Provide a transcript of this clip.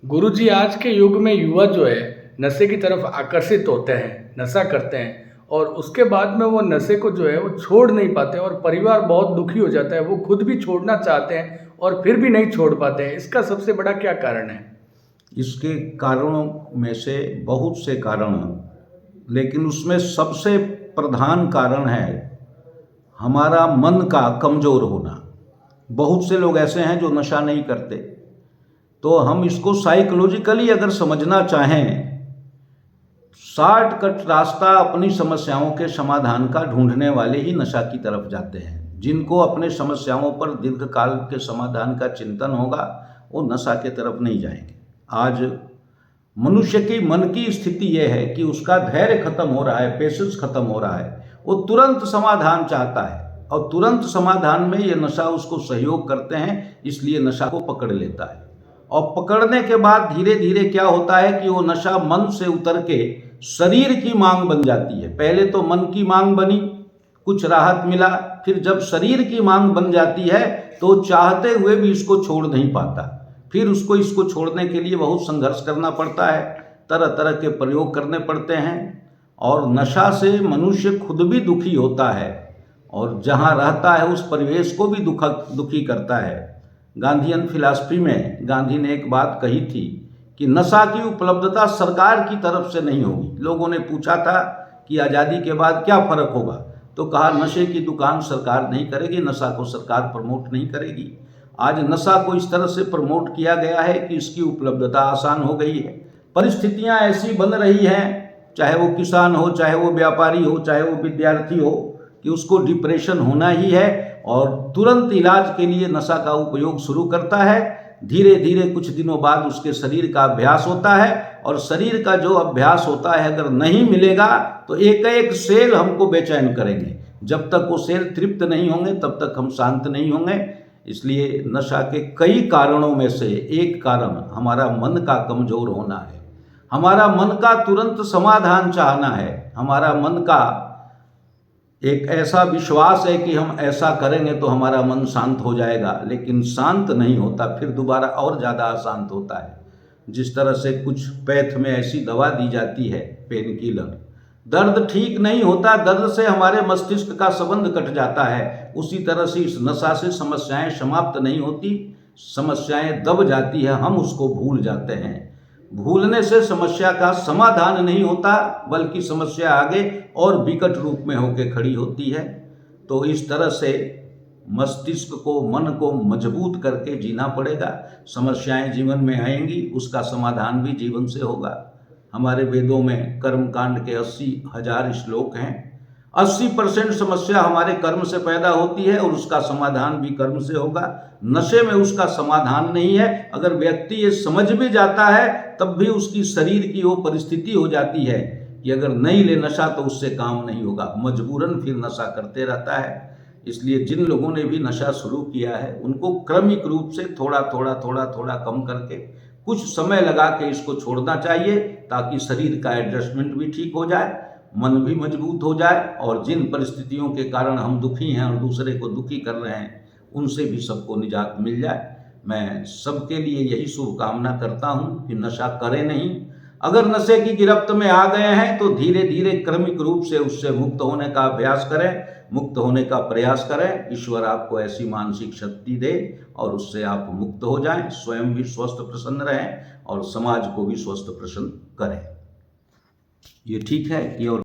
गुरुजी, आज के युग में युवा जो है नशे की तरफ आकर्षित होते हैं, नशा करते हैं और उसके बाद में वो नशे को जो है वो छोड़ नहीं पाते और परिवार बहुत दुखी हो जाता है। वो खुद भी छोड़ना चाहते हैं और फिर भी नहीं छोड़ पाते हैं। इसका सबसे बड़ा क्या कारण है? इसके कारणों में से बहुत से कारण हैं, लेकिन उसमें सबसे प्रधान कारण है हमारा मन का कमज़ोर होना। बहुत से लोग ऐसे हैं जो नशा नहीं करते, तो हम इसको साइकोलॉजिकली अगर समझना चाहें, शॉर्टकट रास्ता अपनी समस्याओं के समाधान का ढूंढने वाले ही नशा की तरफ जाते हैं। जिनको अपने समस्याओं पर दीर्घकाल के समाधान का चिंतन होगा, वो नशा के तरफ नहीं जाएंगे। आज मनुष्य की मन की स्थिति यह है कि उसका धैर्य खत्म हो रहा है, पेशेंस खत्म हो रहा है। वो तुरंत समाधान चाहता है और तुरंत समाधान में ये नशा उसको सहयोग करते हैं, इसलिए नशा को पकड़ लेता है। और पकड़ने के बाद धीरे धीरे क्या होता है कि वो नशा मन से उतर के शरीर की मांग बन जाती है। पहले तो मन की मांग बनी, कुछ राहत मिला, फिर जब शरीर की मांग बन जाती है तो चाहते हुए भी इसको छोड़ नहीं पाता। फिर उसको इसको छोड़ने के लिए बहुत संघर्ष करना पड़ता है, तरह तरह के प्रयोग करने पड़ते हैं और नशा से मनुष्य खुद भी दुखी होता है और जहाँ रहता है उस परिवेश को भी दुखी करता है। गांधीयन फिलॉसफी में गांधी ने एक बात कही थी कि नशा की उपलब्धता सरकार की तरफ से नहीं होगी। लोगों ने पूछा था कि आज़ादी के बाद क्या फ़र्क होगा, तो कहा नशे की दुकान सरकार नहीं करेगी, नशा को सरकार प्रमोट नहीं करेगी। आज नशा को इस तरह से प्रमोट किया गया है कि इसकी उपलब्धता आसान हो गई है। परिस्थितियां ऐसी बन रही हैं, चाहे वो किसान हो, चाहे वो व्यापारी हो, चाहे वो विद्यार्थी हो, कि उसको डिप्रेशन होना ही है और तुरंत इलाज के लिए नशा का उपयोग शुरू करता है। धीरे धीरे कुछ दिनों बाद उसके शरीर का अभ्यास होता है और शरीर का जो अभ्यास होता है अगर नहीं मिलेगा तो एक एक सेल हमको बेचैन करेंगे। जब तक वो सेल तृप्त नहीं होंगे तब तक हम शांत नहीं होंगे। इसलिए नशा के कई कारणों में से एक कारण हमारा मन का कमज़ोर होना है। हमारा मन का तुरंत समाधान चाहना है। हमारा मन का एक ऐसा विश्वास है कि हम ऐसा करेंगे तो हमारा मन शांत हो जाएगा, लेकिन शांत नहीं होता, फिर दोबारा और ज़्यादा अशांत होता है। जिस तरह से कुछ पैथ में ऐसी दवा दी जाती है, पेन किलर, दर्द ठीक नहीं होता, दर्द से हमारे मस्तिष्क का संबंध कट जाता है। उसी तरह से इस नशा से समस्याएं समाप्त नहीं होती, समस्याएं दब जाती है, हम उसको भूल जाते हैं। भूलने से समस्या का समाधान नहीं होता, बल्कि समस्या आगे और विकट रूप में होकर खड़ी होती है। तो इस तरह से मस्तिष्क को, मन को मजबूत करके जीना पड़ेगा। समस्याएं जीवन में आएंगी, उसका समाधान भी जीवन से होगा। हमारे वेदों में कर्मकांड के 80,000 श्लोक हैं। 80% समस्या हमारे कर्म से पैदा होती है और उसका समाधान भी कर्म से होगा। नशे में उसका समाधान नहीं है। अगर व्यक्ति ये समझ भी जाता है तब भी उसकी शरीर की वो परिस्थिति हो जाती है कि अगर नहीं ले नशा तो उससे काम नहीं होगा, मजबूरन फिर नशा करते रहता है। इसलिए जिन लोगों ने भी नशा शुरू किया है उनको क्रमिक रूप से थोड़ा थोड़ा कम करके कुछ समय लगा के इसको छोड़ना चाहिए, ताकि शरीर का एडजस्टमेंट भी ठीक हो जाए, मन भी मजबूत हो जाए और जिन परिस्थितियों के कारण हम दुखी हैं और दूसरे को दुखी कर रहे हैं उनसे भी सबको निजात मिल जाए। मैं सबके लिए यही शुभकामना करता हूँ कि नशा करें नहीं। अगर नशे की गिरफ्त में आ गए हैं तो धीरे धीरे क्रमिक रूप से उससे मुक्त होने का अभ्यास करें, मुक्त होने का प्रयास करें। ईश्वर आपको ऐसी मानसिक शक्ति दे और उससे आप मुक्त हो जाएं, स्वयं भी स्वस्थ प्रसन्न रहें और समाज को भी स्वस्थ प्रसन्न करें। ये ठीक है कि और